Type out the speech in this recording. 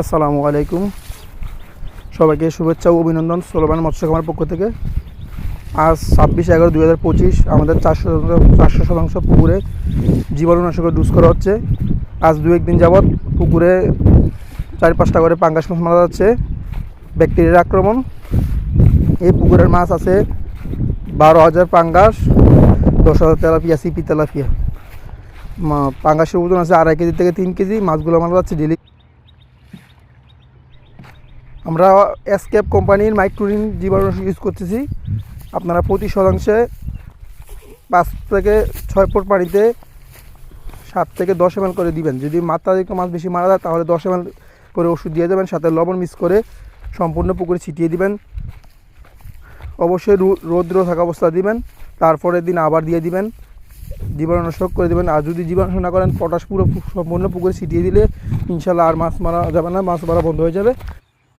আসসালামু আলাইকুম, সবাইকে শুভেচ্ছা ও অভিনন্দন সোলোমান মৎস্য খামার পক্ষ থেকে। আজ 26/11/2025 আমাদের 400 শতাংশ পুকুরে জীবাণুনাশকের ডোজ করা হচ্ছে। আজ 2-1 দিন যাবৎ পুকুরে 4-5টা করে পাঙ্গাস মাছ মারা যাচ্ছে ব্যাকটেরিয়ার আক্রমণ। এই পুকুরের মাছ আছে 12,000 পাঙ্গাস, 10,000 তেলাপিয়া, সিপি তেলাপিয়া। পাঙ্গাসের ওজন আছে 2.5 কেজি থেকে 3 কেজি। মাছগুলো মারা যাচ্ছে ডেলি। আমরা এসকেপ কোম্পানির মাইক্রোনিন জীবাণুনাশক ইউজ করতেছি। আপনারা প্রতি শতাংশে 5 থেকে 6 ফুট পানিতে 7 থেকে 10 ml করে দিবেন। যদি মাত্রাতিরিক্ত মাছ বেশি মারা যায় তাহলে 10 ml করে ওষুধ দিয়ে দেবেন, সাথে লবণ মিক্স করে সম্পূর্ণ পুকুরে ছিটিয়ে দিবেন। অবশ্যই রৌদ্র থাকা অবস্থা দিবেন, তারপরের দিন আবার দিয়ে দিবেন, জীবাণুনাশক করে দেবেন। আর যদি জীবাণুনাশক না করেন পটাশ পুরো সম্পূর্ণ পুকুরে ছিটিয়ে দিলে ইনশাল্লাহ আর মাছ মারা যাবে না, মাছ মারা বন্ধ হয়ে যাবে।